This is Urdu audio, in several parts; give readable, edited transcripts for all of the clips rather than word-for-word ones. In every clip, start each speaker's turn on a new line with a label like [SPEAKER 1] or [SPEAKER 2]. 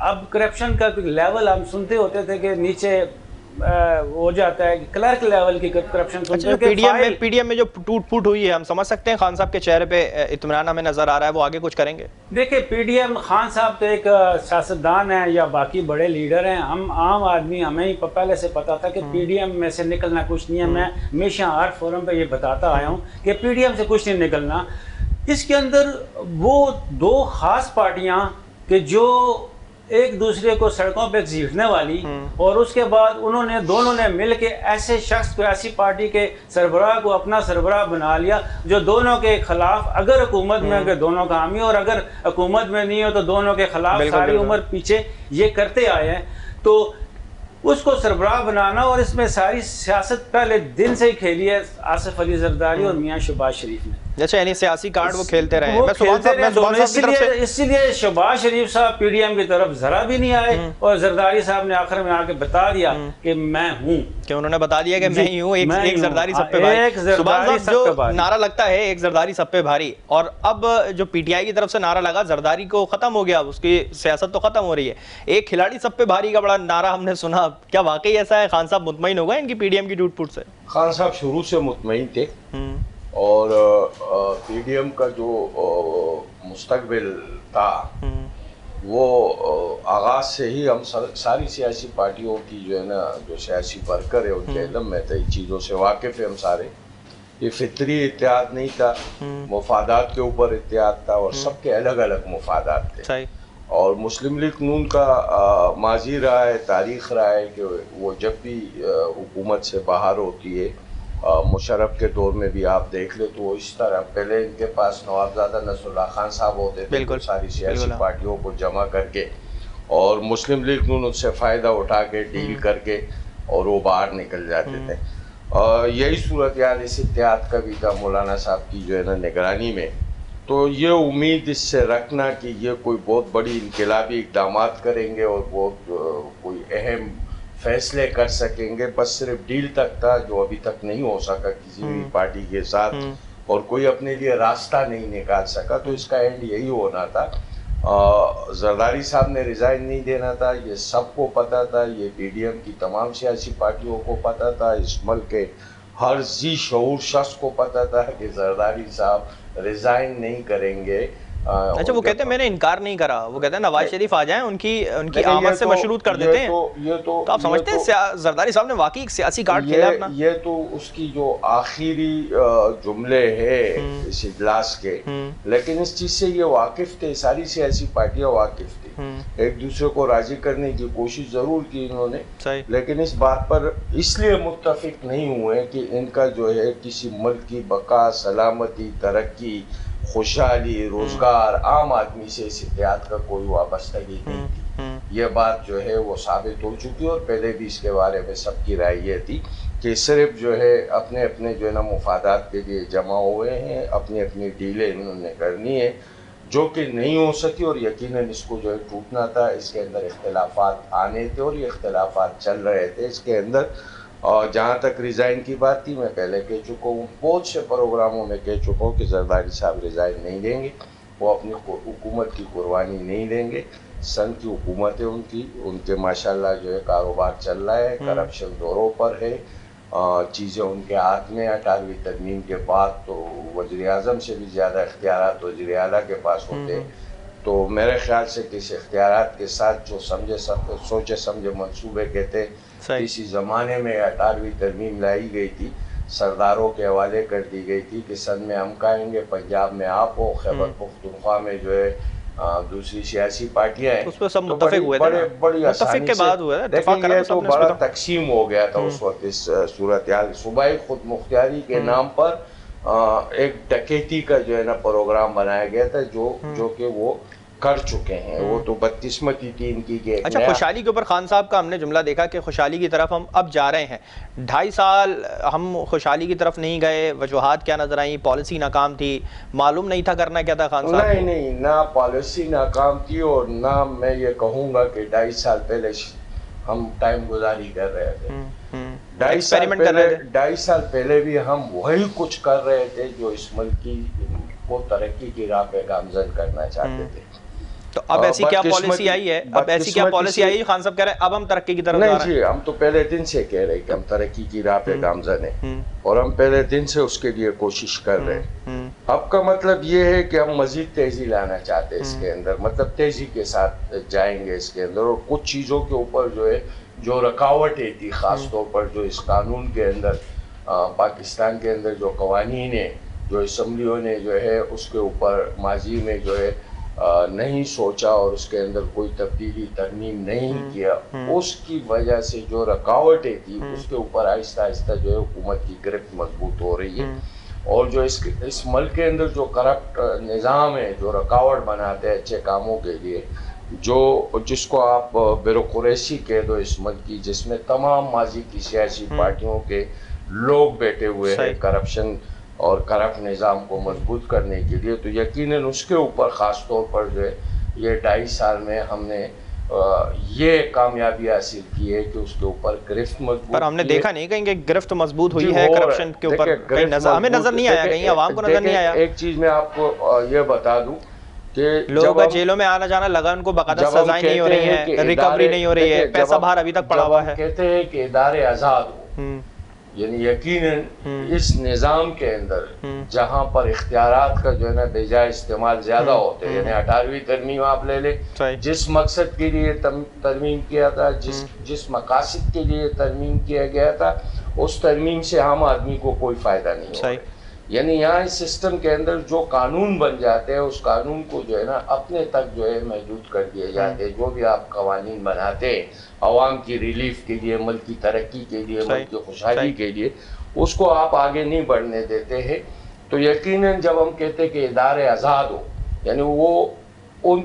[SPEAKER 1] اب کرپشن کا لیول ہم سنتے ہوتے تھے کہ نیچے ہو جاتا ہے کہ کلرک لیول کی کرپشن سنتے ہیں کہ
[SPEAKER 2] پی ڈی ایم میں جو ٹوٹ پھوٹ ہوئی ہے، ہم سمجھ سکتے ہیں خان صاحب کے چہرے پہ اطمینان ہمیں نظر آ رہا ہے، وہ آگے کچھ کریں گے؟
[SPEAKER 1] دیکھیں پی ڈی ایم، خان صاحب تو ایک سیاستدان ہیں یا باقی بڑے لیڈر ہیں، ہم عام آدمی ہمیں ہی پہلے سے پتا تھا کہ پی ڈی ایم میں سے نکلنا کچھ نہیں ہے. میں ہمیشہ ہر فورم پہ یہ بتاتا آیا ہوں کہ پی ڈی ایم سے کچھ نہیں نکلنا. اس کے اندر وہ دو خاص پارٹیاں کہ جو ایک دوسرے کو سڑکوں پہ گھسیٹنے والی، اور اس کے بعد انہوں نے دونوں نے مل کے ایسے شخص کو، ایسی پارٹی کے سربراہ کو اپنا سربراہ بنا لیا جو دونوں کے خلاف، اگر حکومت میں اگر دونوں کا حامی اور اگر حکومت میں نہیں ہو تو دونوں کے خلاف ساری عمر پیچھے یہ کرتے آئے ہیں. تو اس کو سربراہ بنانا، اور اس میں ساری سیاست پہلے دن سے ہی کھیلی ہے آصف علی زرداری اور میاں شہباز شریف نے.
[SPEAKER 2] اچھا، یعنی سیاسی کارڈ وہ کھیلتے رہے
[SPEAKER 1] ہیں. اس لیے شہباز شریف صاحب پی ڈی ایم کی طرف ذرا بھی نہیں آئے، اور زرداری صاحب نے آخر میں آ کے بتا دیا کہ میں ہوں،
[SPEAKER 2] کہ انہوں نے بتا دیا کہ میں ہی ہوں، ایک زرداری سب پہ بھاری. سبحان صاحب جو نعرہ لگتا ہے ایک زرداری سب پہ بھاری، اور اب جو پی ٹی آئی کی طرف سے نعرہ لگا زرداری کو ختم ہو گیا، اس کی سیاست تو ختم ہو رہی ہے. ایک کھلاڑی سب پہ بھاری کا بڑا نعرہ ہم نے سنا، کیا واقعی ایسا ہے؟ خان صاحب مطمئن ہو گئے ان کی پی ڈی ایم کی ٹوٹ پھوٹ سے؟
[SPEAKER 3] خان صاحب شروع سے مطمئن تھے، اور پی ڈی ایم کا جو مستقبل تھا وہ آغاز سے ہی ہم ساری سیاسی پارٹیوں کی جو ہے نا، جو سیاسی ورکر ہے ان کے علم میں تھا، ان چیزوں سے واقف ہے ہم سارے. یہ فطری اتحاد نہیں تھا، مفادات کے اوپر اتحاد تھا، اور سب کے الگ الگ مفادات تھے. اور مسلم لیگ نون کا ماضی رہا ہے، تاریخ رہا ہے کہ وہ جب بھی حکومت سے باہر ہوتی ہے، مشرف کے دور میں بھی آپ دیکھ لیں تو وہ اس طرح، پہلے ان کے پاس نوابزادہ نصر اللہ خان صاحب ہوتے تھے ساری سیاسی پارٹیوں کو جمع کر کے، اور مسلم لیگ نون ان سے فائدہ اٹھا کے ڈیل کر کے اور وہ باہر نکل جاتے تھے. یہی صورتحال اس اتحاد کا بھی تھا مولانا صاحب کی جو ہے نا نگرانی میں. تو یہ امید اس سے رکھنا کہ یہ کوئی بہت بڑی انقلابی اقدامات کریں گے اور بہت کوئی اہم فیصلے کر سکیں گے، بس صرف ڈیل تک تھا، جو ابھی تک نہیں ہو سکا کسی بھی پارٹی کے ساتھ، اور کوئی اپنے لیے راستہ نہیں نکال سکا. تو اس کا اینڈ یہی ہونا تھا. زرداری صاحب نے ریزائن نہیں دینا تھا، یہ سب کو پتا تھا، یہ پی ڈی ایم کی تمام سیاسی پارٹیوں کو پتا تھا، اس ملک کے ہر ذی شعور شخص کو پتا تھا کہ زرداری صاحب ریزائن نہیں کریں گے.
[SPEAKER 2] اچھا، وہ کہتے ہیں میں نے انکار نہیں کرا، وہ کہتے ہیں نواز شریف آ جائیں ان کی آمد سے مشروط کر دیتے ہیں. تو آپ سمجھتے ہیں زرداری صاحب نے واقعی ایک سیاسی کارڈ کھیلا اپنا؟
[SPEAKER 3] یہ تو اس کی جو آخری جملے ہے اس اجلاس کے، لیکن اس چیز سے یہ واقف تھے، ساری سیاسی پارٹیاں واقف تھی، ایک دوسرے کو راضی کرنے کی کوشش ضرور کی انہوں نے، لیکن اس بات پر اس لیے متفق نہیں ہوئے کہ ان کا جو ہے کسی ملک کی بقا، سلامتی، ترقی، خوشحالی، روزگار، عام آدمی سے اس اتحاد کا کوئی وابستگی نہیں تھی. یہ بات جو ہے وہ ثابت ہو چکی، اور پہلے بھی اس کے بارے میں سب کی رائے یہ تھی کہ صرف جو ہے اپنے اپنے جو ہے نا مفادات کے لیے جمع ہوئے ہیں، اپنی اپنی ڈیلیں انہوں نے کرنی ہے، جو کہ نہیں ہو سکی، اور یقیناً اس کو جو ہے ٹوٹنا تھا. اس کے اندر اختلافات آنے تھے اور یہ اختلافات چل رہے تھے اس کے اندر. اور جہاں تک ریزائن کی بات تھی، میں پہلے کہہ چکا ہوں، بہت سے پروگراموں میں کہہ چکا ہوں کہ زرداری صاحب ریزائن نہیں دیں گے، وہ اپنی حکومت کی قربانی نہیں دیں گے. سن کی حکومت ہے ان کے ماشاءاللہ جو ہے کاروبار چل رہا ہے، کرپشن دوروں پر ہے، چیزیں ان کے ہاتھ میں. 18ویں ترمیم کے بعد تو وزیر اعظم سے بھی زیادہ اختیارات وزیر اعلیٰ کے پاس ہوتے، تو میرے خیال سے کسی اختیارات کے ساتھ جو سوچے سمجھے منصوبے کہتے، کسی زمانے میں 18ویں ترمیم لائی گئی تھی، سرداروں کے حوالے کر دی گئی تھی کہ سن میں ہم کہیں گے، پنجاب میں آپ ہو، خیبر پختونخوا میں جو ہے دوسری سیاسی پارٹیاں ہیں،
[SPEAKER 2] اس پہ سب متفق ہوئے تھے،
[SPEAKER 3] بڑی آسانی سے. لیکن یہ تو بڑا تقسیم ہو گیا تھا اس وقت. اس صورتحال صوبائی خود مختاری کے نام پر ایک ڈکیتی کا جو ہے نا پروگرام بنایا گیا تھا، جو کہ وہ کر چکے ہیں. وہ تو بدقسمتی تھی ان کی کہ
[SPEAKER 2] اچھا، خوشحالی کے اوپر خان صاحب کا ہم نے جملہ دیکھا کہ خوشحالی کی طرف ہم اب جا رہے ہیں. 2.5 سال ہم خوشحالی کی طرف نہیں گئے، وجوہات کیا نظر آئیں؟ پالیسی ناکام تھی، معلوم نہیں تھا کرنا کیا تھا خان صاحب؟
[SPEAKER 3] نہیں، نہ پالیسی ناکام تھی، اور نہ میں یہ کہوں گا کہ 2.5 سال پہلے ہم ٹائم گزاری کر رہے تھے. 2.5 سال پہلے بھی ہم وہی کچھ کر رہے تھے جو اس ملک کو ترقی کی راہ پہ گامزن کرنا چاہتے تھے.
[SPEAKER 2] تو اب ایسی کیا پالیسی آئی ہے، اب ایسی کیا پالیسی آئی ہے خان صاحب کہہ رہے ہیں اب ہم ترقی کی طرف جا رہے ہیں؟
[SPEAKER 3] نہیں جی، ہم تو پہلے دن سے کہہ رہے کہ ہم ترقی کی راہ پہ گامزن ہیں اور ہم پہلے دن سے اس کے لیے کوشش کر رہے ہیں۔ اب کا مطلب یہ ہے کہ ہم مزید تیزی لانا چاہتے ہیں اس کے اندر، مطلب تیزی کے ساتھ جائیں گے اس کے اندر، اور کچھ چیزوں کے اوپر جو ہے جو رکاوٹیں تھی، خاص طور پر جو اس قانون کے اندر پاکستان کے اندر جو قوانین ہیں، جو اسمبلیوں نے جو ہے اس کے اوپر ماضی میں جو ہے نہیں سوچا اور اس کے اندر کوئی تبدیلی ترمیم نہیں کیا، اس کی وجہ سے جو رکاوٹیں تھی اس کے اوپر آہستہ آہستہ جو ہے حکومت کی گرفت مضبوط ہو رہی ہے، اور جو اس ملک کے اندر جو کرپٹ نظام ہے، جو رکاوٹ بناتے ہیں اچھے کاموں کے لیے، جس کو آپ بیوروکریسی کہہ دو اس ملک کی، جس میں تمام ماضی کی سیاسی پارٹیوں کے لوگ بیٹھے ہوئے ہیں کرپشن اور کرپٹ نظام کو مضبوط کرنے کے لیے، تو یقیناً اس کے اوپر خاص طور پر جو ہے یہ 2.5 سال میں ہم نے یہ کامیابی حاصل کی ہے کہ اس کے اوپر گرفت مضبوط،
[SPEAKER 2] پر ہم نے دیکھا نہیں کہیں کہ گرفت مضبوط ہوئی ہے کرپشن کے اوپر، ہمیں نظر نہیں آیا، کہیں عوام کو نظر نہیں آیا۔
[SPEAKER 3] ایک چیز میں آپ کو یہ بتا دوں کہ
[SPEAKER 2] لوگوں کا جیلوں میں آنا جانا لگا، ان کو باقاعدہ سزائیں نہیں ہو رہی ہیں، ریکوری نہیں ہو رہی ہے، پیسہ باہر ابھی تک پڑا ہوا ہے۔
[SPEAKER 3] کہتے ہیں کہ ادارے آزاد ہو، یعنی یقیناً اس نظام کے اندر جہاں پر اختیارات کا جو ہے نا بجائے استعمال زیادہ ہوتے ہیں، یعنی 18ویں ترمیم آپ لے لیں، جس مقصد کے لیے ترمیم کیا تھا، جس مقاصد کے لیے ترمیم کیا گیا تھا، اس ترمیم سے عام آدمی کو کوئی فائدہ نہیں ہو رہا ہے۔ یعنی یہاں اس سسٹم کے اندر جو قانون بن جاتے ہیں اس قانون کو جو ہے نا اپنے تک جو ہے محدود کر دیے جاتے ہیں۔ جو بھی آپ قوانین بناتے ہیں عوام کی ریلیف کے لیے، ملک کی ترقی کے لیے، ملک کی خوشحالی کے لیے، اس کو آپ آگے نہیں بڑھنے دیتے ہیں۔ تو یقیناً جب ہم کہتے ہیں کہ ادارے آزاد ہو، یعنی وہ ان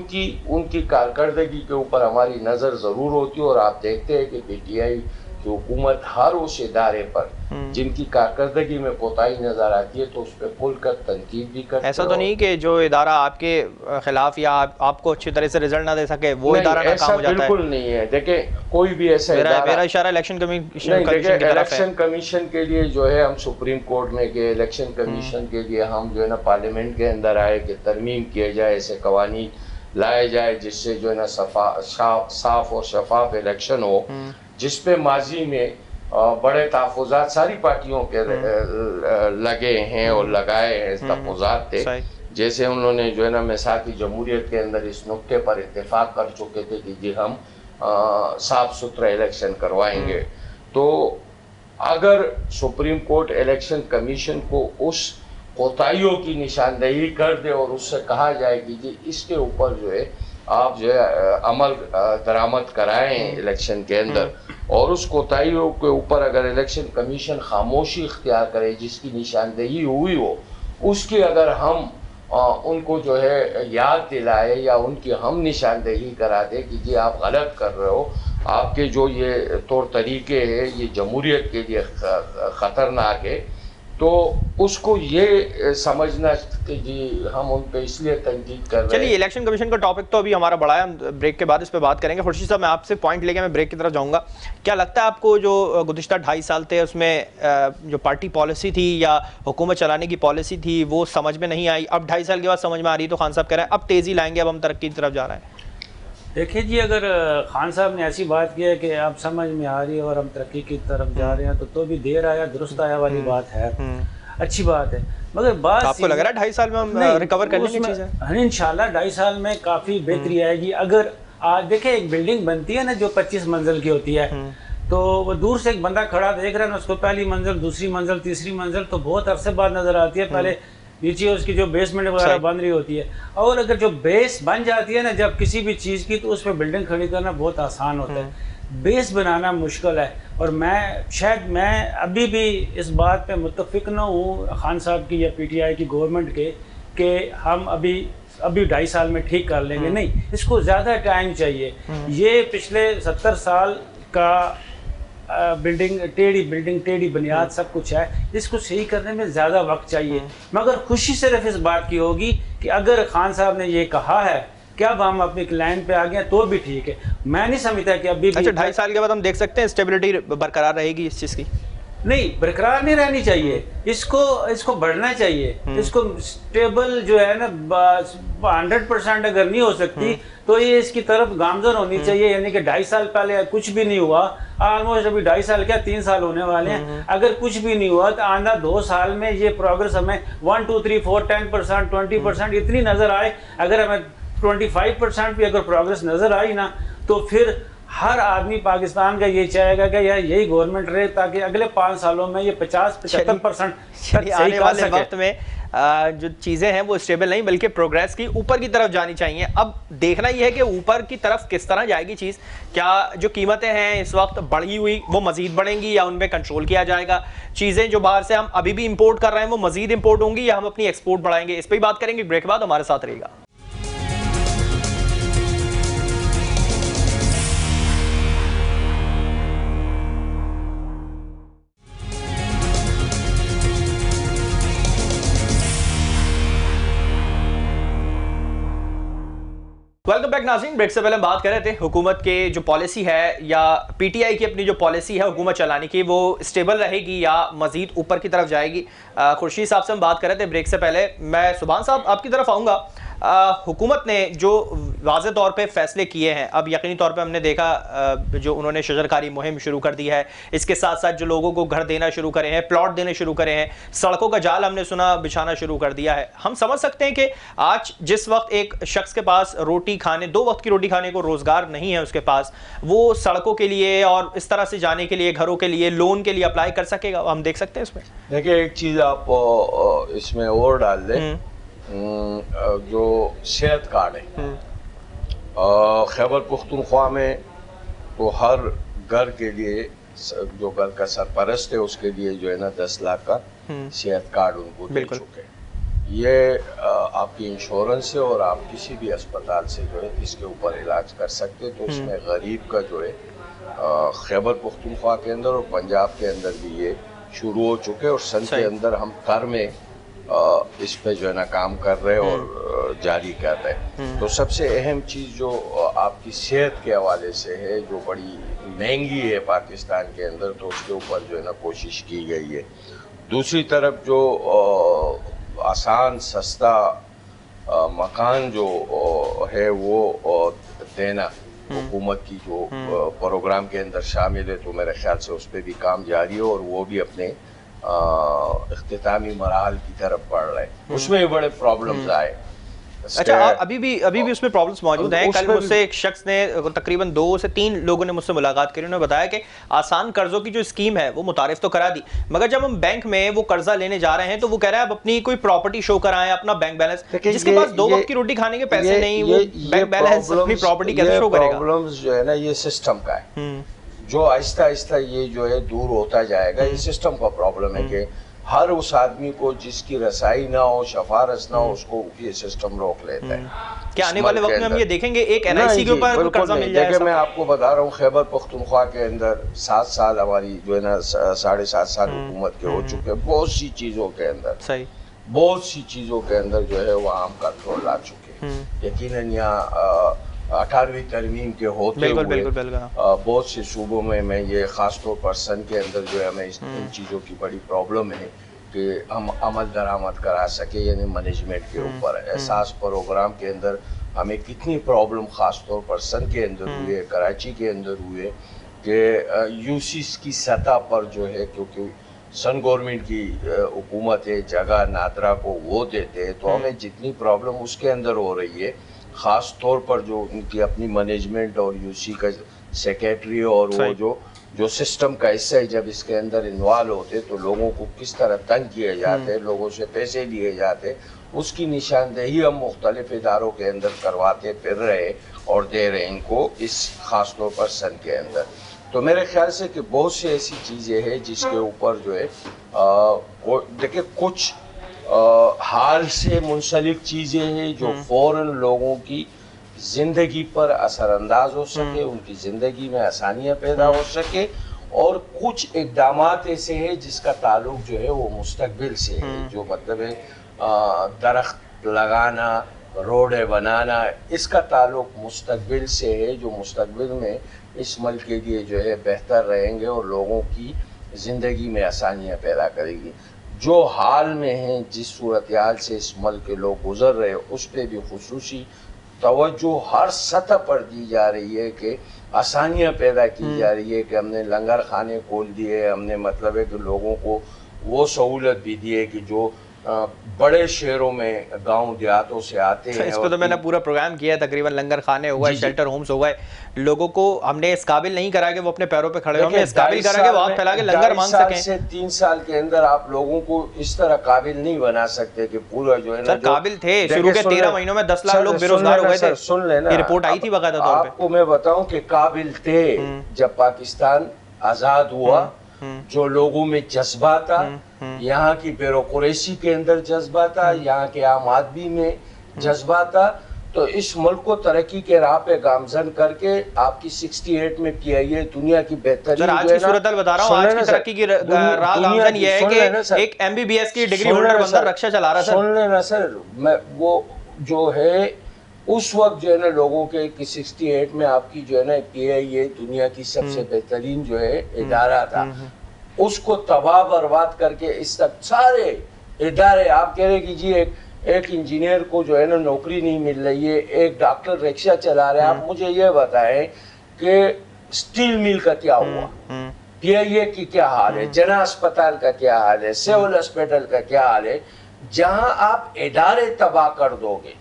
[SPEAKER 3] کی کارکردگی کے اوپر ہماری نظر ضرور ہوتی ہے، اور آپ دیکھتے ہیں کہ پی ٹی آئی کی حکومت ہر اس ادارے پر جن کی کارکردگی میں کوتاہی نظر آتی ہے تو اس پہ کھل کر تنقید بھی کرتے ہیں۔
[SPEAKER 2] ایسا تو نہیں کہ جو ادارہ آپ کے خلاف یا آپ کو اچھی طرح سے رزلٹ نہ دے سکے وہ ادارہ ناکام ہو جاتا ہے؟
[SPEAKER 3] ایسا بالکل نہیں ہے۔ دیکھیں کوئی بھی ایسا ادارہ،
[SPEAKER 2] میرا اشارہ الیکشن کمیشن کی طرف ہے۔
[SPEAKER 3] الیکشن کمیشن کے لیے جو ہے ہم سپریم کورٹ میں گئے، الیکشن کمیشن کے لیے ہم جو ہے نا پارلیمنٹ کے اندر آئے کہ ترمیم کیے جائے، ایسے قوانین لائے جائے جس سے جو ہے نا صاف اور شفاف الیکشن ہو، جس پہ ماضی میں بڑے تحفظات ساری پارٹیوں کے لگے ہیں اور لگائے ہیں، تحفظات تھے، جیسے انہوں نے جو ہے نا میثاق جمہوریت کے اندر اس نقطے پر اتفاق کر چکے تھے کہ جی ہم صاف ستھرا الیکشن کروائیں گے۔ تو اگر سپریم کورٹ الیکشن کمیشن کو اس کوتاہیوں کی نشاندہی کر دے اور اس سے کہا جائے کہ جی اس کے اوپر جو ہے آپ جو ہے عمل درآمد کرائیں الیکشن کے اندر، اور اس کوتاہیوں کے اوپر اگر الیکشن کمیشن خاموشی اختیار کرے جس کی نشاندہی ہوئی ہو، اس کی اگر ہم ان کو جو ہے یاد دلائے یا ان کی ہم نشاندہی کرا دے کہ جی آپ غلط کر رہے ہو، آپ کے جو یہ طور طریقے ہیں یہ جمہوریت کے لیے خطرناک ہے، تو اس کو یہ سمجھنا کہ جی ہم ان پہ اس لیے تنقید کر رہے ہیں۔
[SPEAKER 2] چلیے الیکشن کمیشن کا ٹاپک تو ابھی ہمارا بڑا ہے، ہم بریک کے بعد اس پہ بات کریں گے۔ خورشید صاحب میں آپ سے پوائنٹ لے کے میں بریک کی طرف جاؤں گا۔ کیا لگتا ہے آپ کو جو گزشتہ 2.5 سال تھے اس میں جو پارٹی پالیسی تھی یا حکومت چلانے کی پالیسی تھی وہ سمجھ میں نہیں آئی، اب 2.5 سال کے بعد سمجھ میں آ رہی ہے، تو خان صاحب کہہ رہے ہیں اب تیزی لائیں گے، اب ہم ترقی کی طرف جا رہے ہیں؟
[SPEAKER 1] دیکھیں جی، اگر خان صاحب نے ایسی بات کی ہے کہ اب سمجھ میں آ رہی ہے اور ہم ترقی کی طرف جا رہے ہیں تو بھی دیر آیا درست آیا والی بات ہے، اچھی بات ہے، مگر بات
[SPEAKER 2] آپ کو لگ رہا ہے 2.5 سال میں ہم ریکور کرنے کی چیز ہے؟
[SPEAKER 1] انشاءاللہ 2.5 سال میں کافی بہتری آئے گی۔ اگر آج دیکھیں ایک بلڈنگ بنتی ہے نا جو 25 منزل کی ہوتی ہے، تو وہ دور سے ایک بندہ کھڑا دیکھ رہا ہے نا، اس کو پہلی منزل، دوسری منزل، تیسری منزل تو بہت عرصے بعد نظر آتی ہے، پہلے نیچے اس کی جو بیسمنٹ وغیرہ بن رہی ہوتی ہے، اور اگر جو بیس بن جاتی ہے نا جب کسی بھی چیز کی، تو اس پہ بلڈنگ کھڑی کرنا بہت آسان ہوتا ہے، بیس بنانا مشکل ہے۔ اور میں ابھی بھی اس بات پہ متفق نہ ہوں خان صاحب کی یا پی ٹی آئی کی گورنمنٹ کے کہ ہم ابھی 2.5 سال میں ٹھیک کر لیں گے، نہیں، اس کو زیادہ ٹائم چاہیے۔ یہ پچھلے 70 سال کا بلڈنگ ٹیڑھی بنیاد سب کچھ ہے، اس کو صحیح کرنے میں زیادہ وقت چاہیے۔ مگر خوشی صرف اس بات کی ہوگی کہ اگر خان صاحب نے یہ کہا ہے کہ اب ہم اپنی لائن پہ آ گئے تو بھی ٹھیک ہے، میں نہیں سمجھتا کہ ابھی بھی
[SPEAKER 2] 2.5 سال کے بعد ہم دیکھ سکتے ہیں اسٹیبلٹی برقرار رہے گی اس چیز کی؟
[SPEAKER 1] نہیں برقرار نہیں رہنی چاہیے، اس کو بڑھنا چاہیے، اس کو اسٹیبل جو ہے نا 100% اگر نہیں ہو سکتی تو یہ اس کی طرف گامزن ہونی چاہیے، یعنی کہ 2.5 سال پہلے کچھ بھی نہیں ہوا، آلموسٹ ابھی 2.5 سال کیا 3 سال ہونے والے ہیں، اگر کچھ بھی نہیں ہوا تو آئندہ 2 سال میں یہ پروگرس ہمیں 1 2 3 4 10% 20% اتنی نظر آئے، اگر ہمیں 25% بھی اگر پروگرس نظر آئی نا تو پھر ہر آدمی پاکستان کا یہ چاہے گا کہ یار یہی گورنمنٹ رہے تاکہ اگلے 5 سالوں میں یہ 50-75%
[SPEAKER 2] آنے والے وقت میں جو چیزیں ہیں وہ اسٹیبل نہیں بلکہ پروگریس کی اوپر کی طرف جانی چاہیے. اب دیکھنا یہ ہے کہ اوپر کی طرف کس طرح جائے گی چیز, کیا جو قیمتیں ہیں اس وقت بڑھی ہوئی وہ مزید بڑھیں گی یا ان پہ کنٹرول کیا جائے گا, چیزیں جو باہر سے ہم ابھی بھی امپورٹ کر رہے ہیں وہ مزید امپورٹ ہوں گی یا ہم اپنی ایکسپورٹ بڑھائیں گے, اس پہ ہی بات کریں گے. بریک کے بعد ہمارے ساتھ رہے گا. ویلکم بیک ناظرین. بریک سے پہلے ہم بات کر رہے تھے حکومت کے جو پالیسی ہے یا پی ٹی آئی کی اپنی جو پالیسی ہے حکومت چلانے کی وہ اسٹیبل رہے گی یا مزید اوپر کی طرف جائے گی. خورشید صاحب سے ہم بات کر رہے تھے بریک سے پہلے. میں سبحان صاحب آپ کی طرف آؤں گا. حکومت نے جو واضح طور پہ فیصلے کیے ہیں, اب یقینی طور پہ ہم نے دیکھا جو انہوں نے شجرکاری مہم شروع کر دی ہے, اس کے ساتھ ساتھ جو لوگوں کو گھر دینا شروع کرے ہیں, پلاٹ دینے شروع کرے ہیں, سڑکوں کا جال ہم نے سنا بچھانا شروع کر دیا ہے. ہم سمجھ سکتے ہیں کہ آج جس وقت ایک شخص کے پاس روٹی کھانے 2 وقت کی روٹی کھانے کو روزگار نہیں ہے اس کے پاس, وہ سڑکوں کے لیے اور اس طرح سے جانے کے لیے, گھروں کے لیے, لون کے لیے اپلائی کر سکے گا. ہم دیکھ سکتے ہیں اس میں.
[SPEAKER 3] دیکھیں ایک چیز آپ اس میں اور ڈال دیں, جو صحت کارڈ ہے خیبر پختونخوا میں تو ہر گھر کے لیے جو گھر کا سرپرست ہے اس کے لیے جو ہے نا 10 لاکھ کا صحت کارڈ ان کو دے چکے. یہ آپ کی انشورنس ہے اور آپ کسی بھی اسپتال سے جو ہے اس کے اوپر علاج کر سکتے. تو اس میں غریب کا جو ہے خیبر پختونخوا کے اندر اور پنجاب کے اندر بھی یہ شروع ہو چکے, اور سن کے اندر ہم گھر میں اس پہ جو ہے نا کام کر رہے اور جاری کر رہے. تو سب سے اہم چیز جو آپ کی صحت کے حوالے سے ہے جو بڑی مہنگی ہے پاکستان کے اندر, تو اس کے اوپر جو ہے نا کوشش کی گئی ہے. دوسری طرف جو آسان سستا مکان جو ہے وہ دینا حکومت کی جو پروگرام کے اندر شامل ہے, تو میرے خیال سے اس پہ بھی کام جاری ہے اور وہ بھی اپنے اختتامی مراحل کی طرف بڑھ رہے ہیں. اس میں بڑے پرابلمز آئے.
[SPEAKER 2] اچھا, ابھی بھی اس میں پرابلمز موجود ہیں. کل مجھ سے ایک شخص نے تقریباً 2 سے 3 لوگوں نے مجھ سے ملاقات کی, انہوں نے بتایا کہ آسان قرضوں کی جو اسکیم ہے وہ متعارف تو کرا دی, مگر جب ہم بینک میں وہ قرضہ لینے جا رہے ہیں تو وہ کہہ رہا ہے اب اپنی کوئی پراپرٹی شو کرائیں, اپنا بینک بیلنس. جس کے پاس 2 وقت کی روٹی کھانے کے پیسے نہیں, وہ بینک بیلنس اپنی پراپرٹی کیسے شو کرے گا؟
[SPEAKER 3] پرابلمز جو ہے نا یہ سسٹم کا ہے, جو آہستہ آہستہ یہ جو ہے دور ہوتا جائے گا. یہ سسٹم کا پرابلم ہے کہ ہر اس آدمی کو جس کی رسائی نہ ہو, شفارس نہ ہو, اس کو یہ سسٹم روک لیتا ہے.
[SPEAKER 2] کیا آنے والے وقت میں ہم یہ دیکھیں گے ایک این آئی سی کے اوپر قرضہ مل جائے گا؟
[SPEAKER 3] میں آپ کو بتا رہا ہوں خیبر پختونخوا کے اندر 7 سال ہماری جو ہے نا 7.5 سال حکومت کے ہو چکے. بہت سی چیزوں کے اندر جو ہے وہ عام کنٹرول لا چکے. یقیناً یہاں 18ویں ترمیم کے ہوتے ہوئے بہت سے صوبوں میں یہ خاص طور پر سن کے اندر جو ہے ہمیں ان چیزوں کی بڑی پرابلم ہے کہ ہم عمل درآمد کرا سکے, یعنی مینجمنٹ کے اوپر. احساس پروگرام کے اندر ہمیں کتنی پرابلم خاص طور پر سن کے اندر ہوئے, کراچی کے اندر ہوئے کہ یو سیز کی سطح پر جو ہے, کیونکہ سن گورنمنٹ کی حکومت ہے, جگہ نادرا کو وہ دیتے ہیں, تو ہمیں جتنی پرابلم اس کے اندر ہو رہی ہے خاص طور پر جو ان کی اپنی مینجمنٹ اور یو سی کا سیکریٹری اور وہ جو سسٹم کا حصہ ہے, جب اس کے اندر انوالو ہوتے تو لوگوں کو کس طرح تنگ کیے جاتے, لوگوں سے پیسے لیے جاتے, اس کی نشاندہی ہم مختلف اداروں کے اندر کرواتے پھر رہے اور دے رہے ان کو اس خاص طور پر سن کے اندر. تو میرے خیال سے کہ بہت سی ایسی چیزیں ہیں جس کے اوپر جو ہے دیکھیں کچھ حال سے منسلک چیزیں ہیں جو فوراً لوگوں کی زندگی پر اثر انداز ہو سکے, ان کی زندگی میں آسانیاں پیدا ہو سکے, اور کچھ اقدامات ایسے ہیں جس کا تعلق جو ہے وہ مستقبل سے ہے, جو مطلب ہے درخت لگانا, روڈیں بنانا, اس کا تعلق مستقبل سے ہے, جو مستقبل میں اس ملک کے لیے جو ہے بہتر رہیں گے اور لوگوں کی زندگی میں آسانیاں پیدا کرے گی. جو حال میں ہیں، جس صورتحال سے اس ملک کے لوگ گزر رہے ہیں، اس پہ بھی خصوصی توجہ ہر سطح پر دی جا رہی ہے کہ آسانیاں پیدا کی جا رہی ہے کہ ہم نے لنگر خانے کھول دیے، ہم نے مطلب ہے کہ لوگوں کو وہ سہولت بھی دی ہے کہ جو بڑے شہروں میں گاؤں دیہاتوں سے آتے ہیں.
[SPEAKER 2] اس پہ تو میں نے پورا پروگرام کیا ہے، تقریباً لنگر خانے ہوا ہے، شیلٹر ہومز ہوا ہے. لوگوں کو ہم نے اس قابل نہیں کرا کہ وہ اپنے پیروں پہ کھڑے ہوں، ہم نے اس قابل کرا کہ وہ ہاتھ پھیلا کے لنگر مانگ سکیں.
[SPEAKER 3] 2.5 سے 3 سال کے اندر آپ لوگوں کو اس طرح قابل نہیں بنا سکتے کہ پورا جو ہے نا.
[SPEAKER 2] سر قابل تھے، شروع کے 13 مہینوں میں 10 لاکھ لوگ بے روزگار ہو گئے تھے.
[SPEAKER 3] سن لینا،
[SPEAKER 2] یہ رپورٹ آئی تھی باقاعدہ طور پہ.
[SPEAKER 3] آپ کو میں بتاؤں کہ قابل تھے جب پاکستان آزاد ہوا. جو لوگوں میں جذبہ تھا، یہاں کی بیوروکریسی کے اندر جذبہ تھا، یہاں کے عام آدمی میں جذبہ تھا، تو اس ملک کو ترقی کے راہ پہ گامزن کر کے آپ کی 68 میں پی آئی اے دنیا کی بہترین.
[SPEAKER 2] سر آج کی صورتحال بتا رہا ہوں، آج کی ترقی کی راہ گامزن یہ ہے کہ ایک MBBS کی ڈگری ہولڈر بندہ رکشا چلا رہا ہے.
[SPEAKER 3] سن لینا سر، میں وہ جو ہے اس وقت جو ہے نا لوگوں کے 68 میں آپ کی جو ہے نا پی آئی اے دنیا کی سب سے بہترین جو ہے ادارہ تھا، اس کو تباہ برباد کر کے اس تک سارے ادارے. آپ کہہ رہے کہ جی ایک انجینئر کو جو ہے نا نوکری نہیں مل رہی ہے، ایک ڈاکٹر رکشہ چلا رہے ہیں. آپ مجھے یہ بتائیں کہ اسٹیل مل کا کیا ہوا، پی آئی اے کی کیا حال ہے، جنا اسپتال کا کیا حال ہے، سول ہسپتال کا کیا حال ہے. جہاں آپ ادارے تباہ کر دو گے،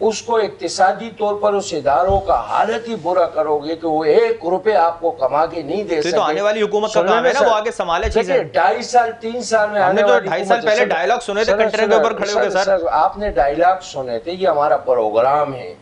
[SPEAKER 3] اس کو اقتصادی طور پر اس اداروں کا حالت ہی برا کرو گے کہ وہ 1 روپے آپ کو کما کے نہیں دے سکتے.
[SPEAKER 2] تو آنے والی حکومت کا کام ہے نا وہ آگے سنبھالے چیزیں.
[SPEAKER 3] 2.5 سال 3 سال میں
[SPEAKER 2] ہم نے تو 2.5 سال پہلے ڈائیلاگ سنے تھے کنٹینر کے اوپر کھڑے ہو کے. سر
[SPEAKER 3] آپ نے ڈائیلاگ سنے تھے، یہ ہمارا پروگرام ہے.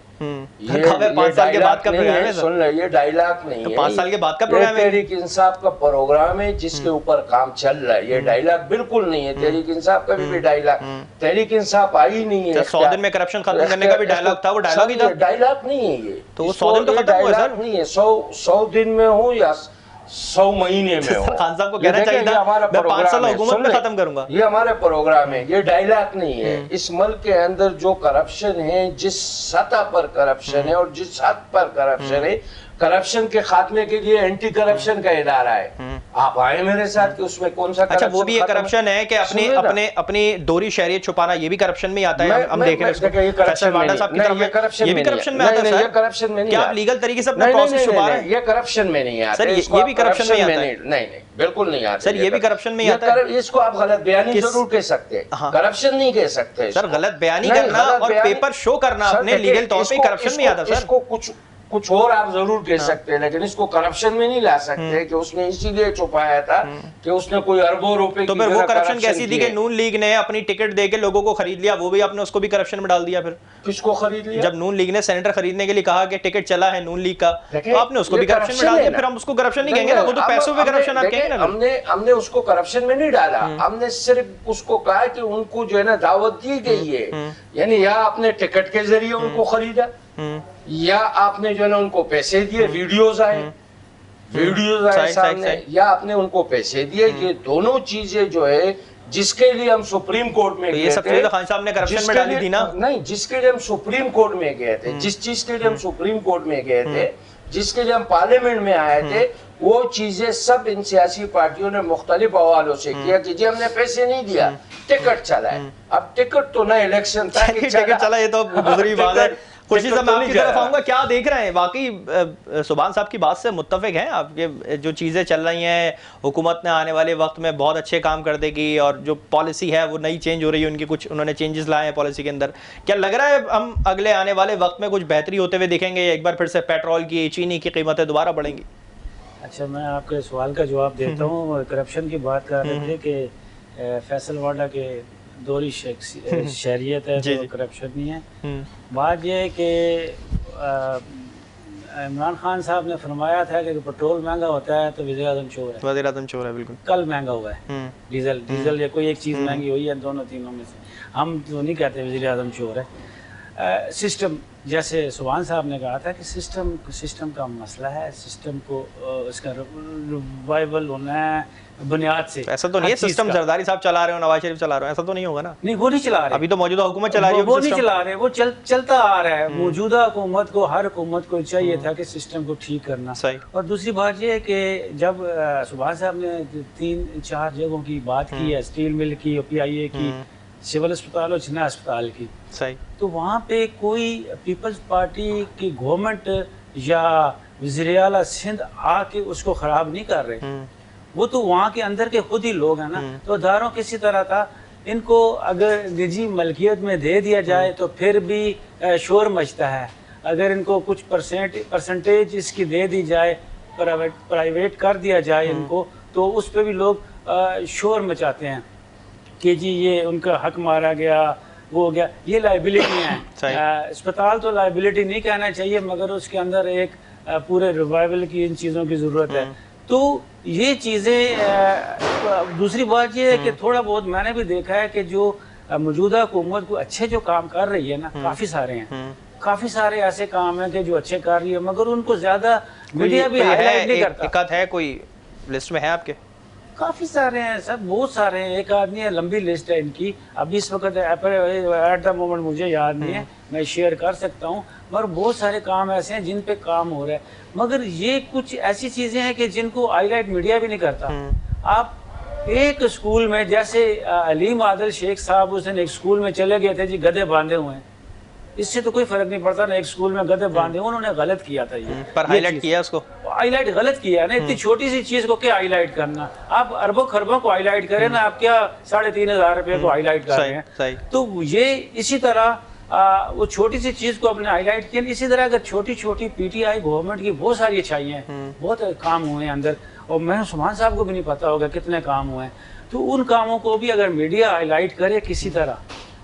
[SPEAKER 2] یہ 5 سال کے بعد کا پروگرام ہے.
[SPEAKER 3] سن لیں، یہ ڈائیلاگ نہیں ہے،
[SPEAKER 2] 5 سال کے بعد کا پروگرام ہے.
[SPEAKER 3] تحریک انصاف کا پروگرام ہے جس کے اوپر کام چل رہا ہے. یہ ڈائیلاگ بالکل نہیں ہے. تحریک انصاف کا بھی ڈائیلاگ، تحریک انصاف آئی نہیں ہے.
[SPEAKER 2] 100 دن میں کرپشن ختم کرنے کا بھی ڈائیلاگ تھا، وہ ڈائیلاگ ہی تھا.
[SPEAKER 3] ڈائیلاگ نہیں ہے یہ.
[SPEAKER 2] تو وہ 100 دن تو ختم ہوا سر.
[SPEAKER 3] نہیں ہے، 100 دن میں ہو یا 100 مہینے میں ہو.
[SPEAKER 2] خان صاحب کو کہنا چاہیے تھا میں 5 سال حکومت میں ختم کروں گا.
[SPEAKER 3] یہ ہمارا پروگرام ہے، یہ ڈائیلاگ نہیں ہے. اس ملک کے اندر جو کرپشن ہے، جس سطح پر کرپشن ہے اور جس حد پر کرپشن ہے، کرپشن کے خاتمے کے لیے اینٹی کرپشن کا ادارہ ہے. آپ آئے میرے ساتھ کہ اس میں کون سا
[SPEAKER 2] اچھا وہ بھی ایک کرپشن ہے کہ اپنی دوری شہریت چھپانا، یہ بھی کرپشن میں آتا ہے. ہم دیکھ رہے ہیں یہ بھی کرپشن میں آتا ہے.
[SPEAKER 3] کرپشن میں نہیں،
[SPEAKER 2] کیا آپ لیگل طریقے سے اپنا پروسیس چھپا رہے ہیں؟
[SPEAKER 3] یہ کرپشن میں نہیں آتا
[SPEAKER 2] سر. یہ بھی کرپشن میں آتا ہے.
[SPEAKER 3] نہیں بالکل نہیں آتا
[SPEAKER 2] سر. یہ بھی کرپشن میں آتا ہے.
[SPEAKER 3] اس کو آپ غلط بیانی ضرور کہہ سکتے ہیں، کرپشن نہیں کہہ سکتے
[SPEAKER 2] سر. غلط بیانی کرنا اور پیپر شو کرنا اپنے لیگل طور پہ کرپشن میں آتا ہے.
[SPEAKER 3] اس کو کچھ اور آپ ضرور کہہ سکتے ہیں، لیکن اس کو کرپشن میں نہیں لا سکتے کہ اس نے اسی لیے چھپایا تھا کہ اس نے کوئی اربوں روپے.
[SPEAKER 2] تو پھر وہ کرپشن کیسی تھی کہ نون لیگ نے اپنی ٹکٹ دے کے لوگوں کو خرید لیا، وہ بھی آپ نے اس کو بھی کرپشن میں ڈال دیا. پھر
[SPEAKER 3] کس کو خرید لیا؟
[SPEAKER 2] جب نون لیگ نے سینیٹر خریدنے کے لیے کہا کہ ٹکٹ چلا ہے نون لیگ کا، تو آپ نے اس کو بھی کرپشن میں ڈال دیا. پھر ہم اس کو کرپشن نہیں کہیں گے نا، وہ تو پیسوں پہ کرپشن آپ کہیں گے نا.
[SPEAKER 3] ہم نے اس کو کرپشن میں نہیں ڈالا، ہم نے صرف اس کو کہا کہ ان کو جو ہے نا دعوت دی گئی ہے، یعنی یا آپ نے ٹکٹ کے ذریعے ان کو خریدا یا آپ نے جو ہے نا ان کو پیسے دیے. ویڈیوز آئے سامنے، یا آپ نے ان کو پیسے دیے. یہ دونوں چیزیں جو ہے جس کے لیے ہم سپریم کورٹ میں گئے تھے،
[SPEAKER 2] خان صاحب نے کرپشن میں ڈالی تھی نا.
[SPEAKER 3] نہیں، جس کے لیے ہم سپریم کورٹ میں گئے تھے، جس چیز کے لیے ہم سپریم کورٹ میں گئے تھے، جس کے لیے ہم پارلیمنٹ میں آئے تھے، وہ چیزیں سب ان سیاسی پارٹیوں نے مختلف حوالوں سے کیا کہ جی ہم نے پیسے نہیں دیا، ٹکٹ چلا ہے. اب ٹکٹ تو نہ الیکشن تھا،
[SPEAKER 2] ٹکٹ چلا، یہ تو گزری بات ہے. خوشی صاحب میں آپ کی طرف آؤں گا، کیا دیکھ رہے ہیں؟ واقعی سبحان صاحب کی بات سے متفق ہیں آپ کہ جو چیزیں چل رہی ہیں حکومت نے آنے والے وقت میں بہت اچھے کام کر دے گی، اور جو پالیسی ہے وہ نئی چینج ہو رہی ہے ان کی، کچھ انہوں نے چینجز لائے ہیں پالیسی کے اندر. کیا لگ رہا ہے ہم اگلے آنے والے وقت میں کچھ بہتری ہوتے ہوئے دیکھیں گے؟ ایک بار پھر سے پیٹرول کی، چینی کی قیمتیں دوبارہ بڑھیں گی؟
[SPEAKER 1] اچھا میں آپ کے سوال کا جواب دیتا ہوں. کرپشن کی بات کر رہے تھے کہ فیصل واڈا کے دوری شہریت ہے تو کرپشن نہیں ہے. بات یہ ہے کہ عمران خان صاحب نے فرمایا تھا کہ پٹرول مہنگا ہوتا ہے تو وزیر اعظم چور ہے.
[SPEAKER 2] وزیر اعظم چور ہے، بالکل.
[SPEAKER 1] کل مہنگا ہوا ہے ڈیزل یا کوئی ایک چیز مہنگی ہوئی ہے، دونوں تینوں میں سے. ہم تو نہیں کہتے وزیر اعظم چور ہے. سسٹم جیسے سبحان صاحب نے کہا تھا کہ سسٹم کا مسئلہ ہے, سسٹم کو اس کا ریوائول ہونا ہے بنیاد سے.
[SPEAKER 2] ایسا تو نہیں ہے سسٹم زرداری صاحب چلا رہے ہو, نواز شریف چلا رہے ہو, ایسا تو نہیں ہوگا نا؟
[SPEAKER 1] نہیں, وہ نہیں چلا رہے,
[SPEAKER 2] ابھی تو موجودہ حکومت چلا رہی ہے,
[SPEAKER 1] وہ نہیں چلا رہے, وہ چلتا آ رہا ہے. موجودہ حکومت کو, ہر حکومت کو چاہیے تھا کہ سسٹم کو ٹھیک کرنا. اور دوسری بات یہ ہے کہ جب سبحان صاحب نے 3-4 جگہوں کی بات کی ہے, اسٹیل مل کی, پی آئی اے کی, سول اسپتال اور چنا اسپتال کی, تو وہاں پہ کوئی پیپلز پارٹی کی گورنمنٹ یا وزیر اعلیٰ سندھ آ کے اس کو خراب نہیں کر رہے. وہ تو وہاں کے اندر کے خود ہی لوگ ہیں نا. تو اداروں کسی طرح تھا, ان کو اگر نجی ملکیت میں دے دیا جائے تو پھر بھی شور مچتا ہے. اگر ان کو کچھ پرسنٹیج اس کی دے دی جائے, پرائیویٹ کر دیا جائے ان کو, تو اس پہ بھی لوگ شور مچاتے ہیں کہ جی یہ ان کا حق مارا گیا, وہ ہو گیا. یہ لائبلٹی ہیں. اسپتال تو لائبلٹی نہیں کہنا چاہیے, مگر اس کے اندر ایک پورے ریوائول کی ان چیزوں کی ضرورت ہے. تو یہ چیزیں, دوسری بات یہ ہے کہ تھوڑا بہت میں نے بھی دیکھا ہے کہ جو موجودہ حکومت کو اچھے جو کام کر رہی ہے نا, کافی سارے ہیں, کافی سارے ایسے کام ہیں کہ جو اچھے کر رہی ہے, مگر ان کو زیادہ میڈیا بھی ہائی لائٹ نہیں کرتا.
[SPEAKER 2] ایک ہے کوئی لسٹ میں ہے آپ کے؟
[SPEAKER 1] کافی سارے ہیں سر, بہت سارے ہیں. ایک آدمی ہے, لمبی لسٹ ہے ان کی, ابھی اس وقت ایٹ دا مومنٹ مجھے یاد نہیں ہے, میں شیئر کر سکتا ہوں, مگر بہت سارے کام ایسے ہیں جن پہ کام ہو رہا ہے. مگر یہ کچھ ایسی چیزیں ہیں کہ جن کو ہائی لائٹ میڈیا بھی نہیں کرتا. آپ ایک اسکول میں, جیسے علیم عادل شیخ صاحب اس دن ایک اسکول میں چلے گئے تھے, جی گدھے باندھے ہوئے ہیں, اس سے تو کوئی فرق نہیں پڑتا نا, ایک اسکول میں گدھے باندھے, انہوں نے غلط کیا تھا. یہ
[SPEAKER 2] پر ہائی لائٹ کیا اس کو,
[SPEAKER 1] ہائی لائٹ غلط کیا نا. اتنی چھوٹی سی چیز کو کیا ہائی لائٹ کرنا, آپ اربوں خربوں کو ہائی لائٹ کریں نا, آپ کیا 3,500 روپے کو ہائی لائٹ کر رہے ہیں. تو یہ اسی طرح وہ چھوٹی سی چیز کو اپنے ہائی لائٹ کیا. اسی طرح اگر چھوٹی چھوٹی پی ٹی آئی گورنمنٹ کی بہت ساری اچھائیاں ہیں, بہت کام ہوئے ہیں اندر, اور میں سبحان صاحب کو بھی نہیں پتا ہوگا کتنے کام ہوئے ہیں. تو ان کاموں کو بھی اگر میڈیا ہائی لائٹ کرے کسی طرح,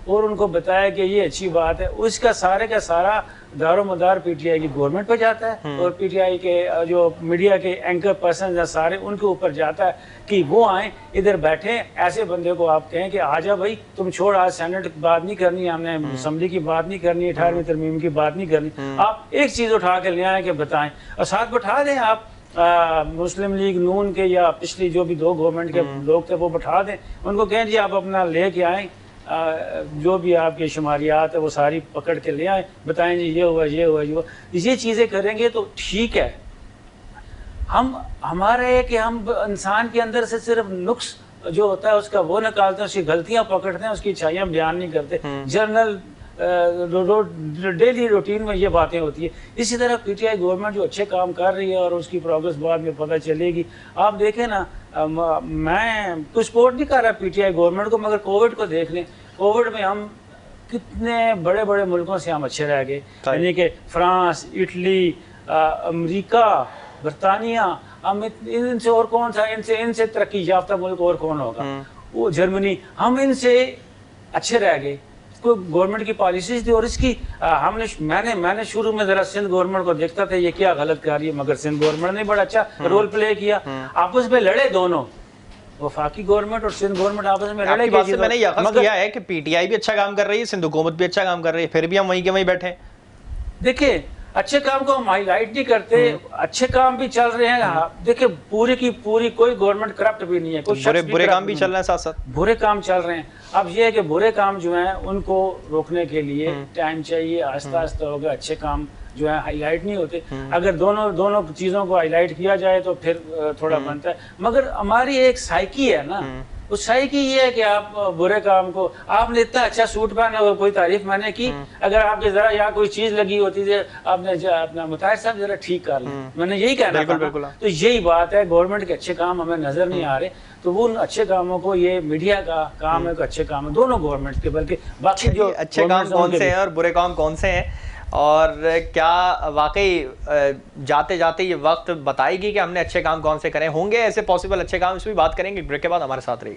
[SPEAKER 1] اور ان کو بتایا کہ یہ اچھی بات ہے, اس کا سارے کا سارا دار و مدار پی ٹی آئی کی گورنمنٹ پہ جاتا ہے, اور پی ٹی آئی کے جو میڈیا کے اینکر پرسنز ہیں سارے, ان کے اوپر جاتا ہے کہ وہ آئیں ادھر بیٹھیں. ایسے بندے کو آپ کہیں کہ آ جا بھائی, تم چھوڑ, آج سینٹ کی بات نہیں کرنی, ہم نے اسمبلی کی بات نہیں کرنی, 18ویں ترمیم کی بات نہیں کرنی, آپ ایک چیز اٹھا کے لے آئیں کہ بتائیں, اور ساتھ بٹھا دیں آپ مسلم لیگ نون کے یا پچھلی جو بھی 2 گورنمنٹ کے لوگ تھے وہ بٹھا دیں, ان کو کہیں جی آپ اپنا لے کے آئیں, جو بھی آپ کے شماریات ہے وہ ساری پکڑ کے لے آئیں, بتائیں جی یہ ہوا یہ ہوا یہ ہوا. یہ چیزیں کریں گے تو ٹھیک ہے. ہمارا ہے کہ ہم انسان کے اندر سے صرف نقص جو ہوتا ہے اس کا وہ نکالتے ہیں, اس کی غلطیاں پکڑتے ہیں, اس کی اچھائیاں بیان نہیں کرتے. جنرل ڈیلی روٹین میں یہ باتیں ہوتی ہیں. اسی طرح پی ٹی آئی گورنمنٹ جو اچھے کام کر رہی ہے اور اس کی پروگرس بعد میں پتہ چلے گی. آپ دیکھیں نا, میں کوئی سپورٹ نہیں کر رہا پی ٹی آئی گورنمنٹ کو, مگر کووڈ کو دیکھ لیں. کووڈ میں ہم کتنے بڑے بڑے ملکوں سے ہم اچھے رہ گئے, یعنی کہ فرانس, اٹلی, امریکہ, برطانیہ, ہم ان سے اور کون سا, ان سے ترقی یافتہ ملک اور کون ہوگا, وہ جرمنی, ہم ان سے اچھے رہ گئے. کوئی گورنمنٹ کی پالیسیز تھی, اور اس کی میں نے شروع میں ذرا سندھ گورنمنٹ کو دیکھتا تھا یہ کیا غلط کر رہی ہے, مگر سندھ گورنمنٹ نے بڑا اچھا رول پلے کیا. آپس میں لڑے دونوں, وفاقی گورنمنٹ اور سندھ گورنمنٹ آپس میں لڑے.
[SPEAKER 2] بات سے میں نے یہ اخذ کیا ہے کہ پی ٹی آئی بھی اچھا کام کر رہی ہے, سندھ حکومت بھی اچھا کام کر رہی ہے, پھر بھی ہم وہیں کے وہیں بیٹھے.
[SPEAKER 1] دیکھیں اچھے کام کو ہم ہائی لائٹ نہیں کرتے, اچھے کام بھی چل رہے ہیں. دیکھیں پوری کی پوری کوئی گورنمنٹ کرپٹ بھی نہیں ہے, کوئی
[SPEAKER 2] برے کام بھی چل رہے ہیں, ساتھ ساتھ
[SPEAKER 1] برے کام چل رہے ہیں. اب یہ ہے کہ برے کام جو ہیں ان کو روکنے کے لیے ٹائم چاہیے, آہستہ آہستہ ہوگا. اچھے کام جو ہے ہائی لائٹ نہیں ہوتے. اگر دونوں چیزوں کو ہائی لائٹ کیا جائے تو پھر تھوڑا بنتا ہے. مگر ہماری ایک سائیکی ہے نا, اس سائیکی یہ ہے کہ آپ برے کام کو, آپ نے اتنا اچھا سوٹ پہنا ہوا, کوئی تعریف میں نے کی, اگر آپ کے ذرا یا کوئی چیز لگی ہوتی ہے آپ نے اپنا مطالعہ صاحب ذرا ٹھیک کر لیں, میں نے یہی کہنا تھا. تو یہی بات ہے, گورنمنٹ کے اچھے کام ہمیں نظر نہیں آ رہے, تو وہ ان اچھے کاموں کو, یہ میڈیا کا کام ہے کہ اچھے کام ہے دونوں گورنمنٹ کے, بلکہ باقی جو
[SPEAKER 2] اچھے کام کون سے ہیں اور برے کام کون سے ہیں, اور کیا واقعی جاتے جاتے یہ وقت بتائے گی کہ ہم نے اچھے کام کون سے کریں, ہوں گے ایسے پاسبل اچھے کام, اس بھی بات کریں گے. بریک کے بعد ہمارے ساتھ رہیے.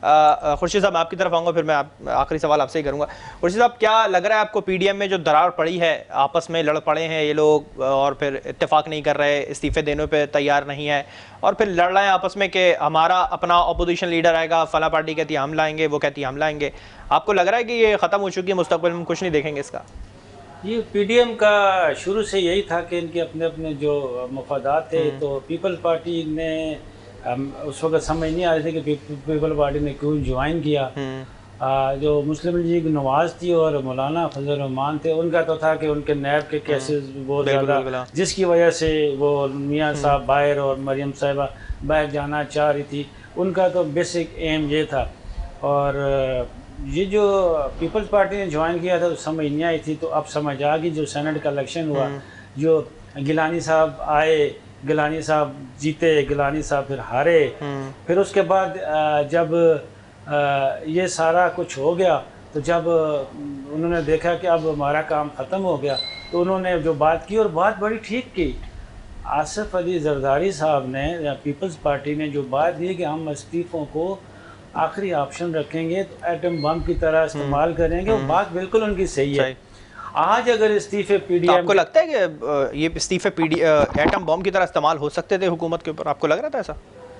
[SPEAKER 2] خورشید صاحب آپ کی طرف آؤں گا، پھر میں آخری سوال آپ سے ہی کروں گا. خورشید صاحب کیا لگ رہا ہے آپ کو پی ڈی ایم میں جو درار پڑی ہے، آپس میں لڑ پڑے ہیں یہ لوگ اور پھر اتفاق نہیں کر رہے، استعفے دینے پہ تیار نہیں ہے اور پھر لڑ رہے ہیں آپس میں کہ ہمارا اپنا اپوزیشن لیڈر آئے گا، فلاں پارٹی کہتی ہے ہم لائیں گے، وہ کہتی ہے ہم لائیں گے، آپ کو لگ رہا ہے کہ یہ ختم ہو چکی ہے، مستقبل میں کچھ نہیں دیکھیں گے اس کا؟
[SPEAKER 1] یہ پی ڈی ایم کا شروع سے یہی تھا کہ ان کے اپنے اپنے جو مفادات تھے. تو پیپل پارٹی نے اس وقت سمجھ نہیں آ رہی تھی کہ پیپل پارٹی نے کیوں جوائن کیا. جو مسلم لیگ نواز تھی اور مولانا فضل الرحمان تھے، ان کا تو تھا کہ ان کے نیب کے کیسز بہت زیادہ، جس کی وجہ سے وہ میاں صاحب باہر اور مریم صاحبہ باہر جانا چاہ رہی تھی. ان کا تو بیسک ایم یہ تھا. اور یہ جو پیپلز پارٹی نے جوائن کیا تھا تو سمجھ نہیں آئی تھی. تو اب سمجھ آ گئی. جو سینٹ کا الیکشن ہوا، جو گیلانی صاحب آئے، گیلانی صاحب جیتے، گیلانی صاحب پھر ہارے. پھر اس کے بعد جب یہ سارا کچھ ہو گیا تو جب انہوں نے دیکھا کہ اب ہمارا کام ختم ہو گیا تو انہوں نے جو بات کی، اور بات بڑی ٹھیک کی. آصف علی زرداری صاحب نے یا پیپلز پارٹی نے جو بات دی کہ ہم استعفوں کو آخری آپشن رکھیں گے، تو ایٹم بم کی طرح استعمال کریں گے، وہ بات بالکل ان کی صحیح ہے. آج اگر استعفے پی ڈی ایم،
[SPEAKER 2] آپ کو لگتا ہے کہ یہ استعفے ایٹم بم کی طرح استعمال ہو سکتے تھے حکومت کے اوپر؟ آپ کو لگ رہا تھا ایسا؟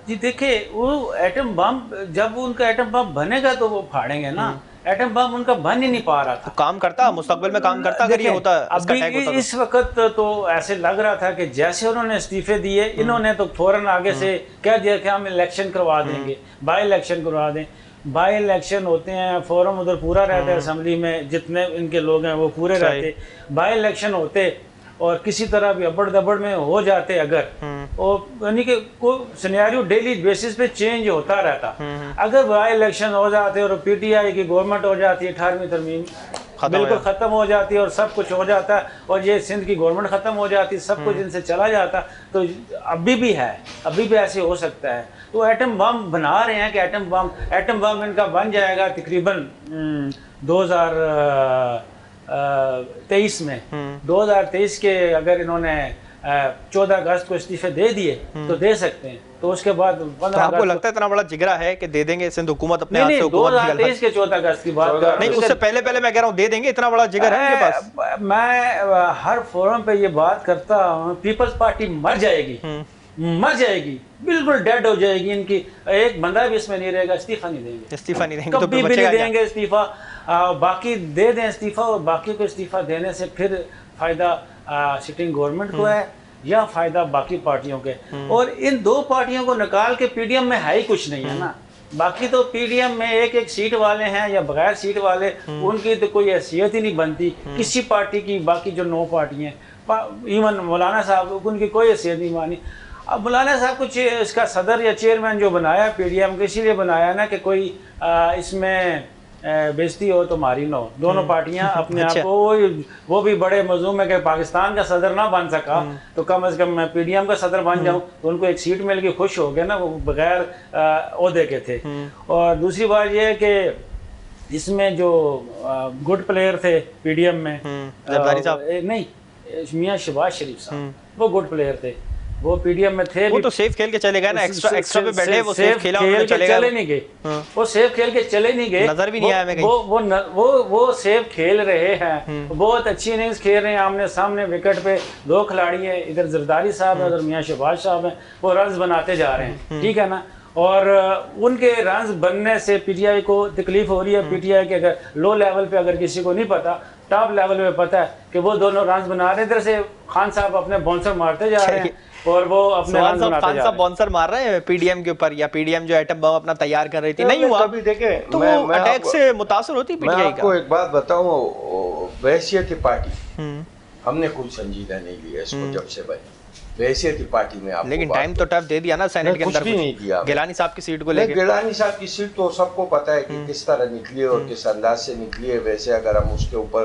[SPEAKER 1] جی دیکھیں، وہ ایٹم بم جب ان کا ایٹم بم بنے گا تو وہ پھاڑیں گے نا. ایٹم بم ان کا بن ہی نہیں پا رہا تھا.
[SPEAKER 2] کام کرتا مستقبل میں کام کرتا اگر یہ ہوتا،
[SPEAKER 1] ابھی اس وقت تو ایسے لگ رہا تھا کہ جیسے انہوں نے استعفے دیے، انہوں نے تو فوراً آگے سے کہہ دیا کہ ہم الیکشن کروا دیں گے، بائی الیکشن کروا دیں. بائی الیکشن ہوتے ہیں، فورم ادھر پورا رہتا ہے، اسمبلی میں جتنے ان کے لوگ ہیں وہ پورے رہتے. بائی الیکشن ہوتے اور کسی طرح بھی ابڑ دبڑ میں ہو جاتے اگر، اور یعنی کہ کوئی سینیریو ڈیلی بیسس پہ چینج ہوتا رہتا. اگر بائی الیکشن ہو جاتے اور پی ٹی آئی کی گورنمنٹ ہو جاتی، 18ویں ترمیم بالکل ختم ہو جاتی اور سب کچھ ہو جاتا، اور یہ سندھ کی گورنمنٹ ختم ہو جاتی، سب کچھ ان سے چلا جاتا، تو ابھی بھی ہے، ابھی بھی ایسے ہو سکتا ہے. تو ایٹم بم بنا رہے ہیں کہ ایٹم بم ان کا بن جائے گا تقریباً 2023 میں. 2023 کے اگر انہوں نے 14 اگست کو استعفے دے دیے تو دے سکتے ہیں. تو اس کے بعد 15
[SPEAKER 2] آپ کو لگتا ہے اتنا بڑا جگرا ہے کہ دے دیں گے سندھ حکومت اپنے ہاتھ سے؟
[SPEAKER 1] 2023 کے 14 اگست کی بات کر رہا ہوں.
[SPEAKER 2] نہیں، اس سے پہلے میں کہہ رہا ہوں دے دیں گے، اتنا بڑا جگر ہے ان کے پاس.
[SPEAKER 1] میں ہر فورم پہ یہ بات کرتا ہوں، پیپلز پارٹی مر جائے گی، بالکل ڈیڈ ہو جائے گی. ان کی ایک بندہ بھی اس میں نہیں رہے گا. استعفیٰ نہیں دیں گے، کبھی بھی نہیں دیں گے استعفیٰ. باقی دے دیں استعفیٰ، اور باقی کو استعفیٰ دینے سے پھر فائدہ سٹنگ گورنمنٹ کو ہے یا فائدہ باقی پارٹیوں کے. اور ان دو پارٹیوں کو نکال کے پی ڈی ایم میں ہے ہی کچھ نہیں ہے نا. باقی تو پی ڈی ایم میں ایک سیٹ والے ہیں یا بغیر سیٹ والے، ان کی تو کوئی حیثیت ہی نہیں بنتی کسی پارٹی کی. باقی جو 9 پارٹیاں ہیں، ایون مولانا صاحب، ان کی کوئی حیثیت نہیں مانی. اب مولانا صاحب کچھ اس کا صدر یا چیئرمین جو بنایا پی ڈی ایم کو، اسی لیے بنایا نا کہ کوئی اس میں بیزتی ہو تو ماری نہ ہو. دونوں پارٹیاں اپنے آپ کو، وہ بھی بڑے مظلوم ہے کہ پاکستان کا صدر نہ بن سکا تو کم از کم میں پی ڈی ایم کا صدر بن جاؤں. تو ان کو ایک سیٹ مل کے خوش ہو گئے نا، وہ بغیر عہدے کے تھے. اور دوسری بات یہ ہے کہ اس میں جو گڈ پلیئر تھے پی ڈی ایم میں، نہیں، میاں شہباز شریف صاحب، وہ گڈ پلیئر تھے، وہ پی ڈی ایم میں تھے.
[SPEAKER 2] وہ تو سیف کھیل کے چلے گئے نا، ایکسٹرا پہ بیٹھے، وہ سیف کھیلا انہوں نے
[SPEAKER 1] چلے نہیں گئے. وہ سیف کھیل کے چلے نہیں گئے،
[SPEAKER 2] نظر بھی نہیں آیا ہمیں کہیں.
[SPEAKER 1] وہ سیف کھیل رہے ہیں، بہت اچھی اننگز کھیل رہے ہیں. آمنے سامنے وکٹ پہ 2 کھلاڑی ہیں، ادھر زرداری صاحب ہیں، ادھر میاں شہباز صاحب ہیں. وہ رنز بناتے جا رہے ہیں، ٹھیک ہے نا. اور ان کے رنز بننے سے پی ٹی آئی کو تکلیف ہو رہی ہے. پی ٹی آئی کے اگر لو لیول پہ اگر کسی کو نہیں پتا، ٹاپ لیول پہ پتا ہے کہ وہ دونوں رنز بنا رہے ہیں. ادھر سے خان صاحب اپنے باؤنسر مارتے جا رہے ہیں اور وہ اپنے رنز بناتے جا رہے ہیں.
[SPEAKER 2] خان صاحب بانسر مار رہے ہیں پی ڈی ایم کے اوپر، یا پی ڈی ایم جو ایٹم بم اپنا تیار کر رہی تھی نہیں ہوا، تو وہ اٹیک سے متاثر ہوتی پی ٹی آئی کا.
[SPEAKER 3] میں آپ کو ایک بات بتاؤں، وحشیت پارٹی ہم نے کچھ سنجیدہ نہیں لیا اس کو جب سے بنی. وحشیت پارٹی میں آپ کو،
[SPEAKER 2] لیکن ٹائم تو ٹف دے دیا نا سینٹ کے اندر.
[SPEAKER 3] کچھ بھی نہیں دیا.
[SPEAKER 2] گیلانی صاحب کی سیٹ کو لے کے،
[SPEAKER 3] گیلانی صاحب کی سیٹ تو سب کو پتا ہے کہ کس طرح نکلی اور کس انداز سے نکلی ہے. ویسے اگر ہم اس کے اوپر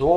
[SPEAKER 3] 2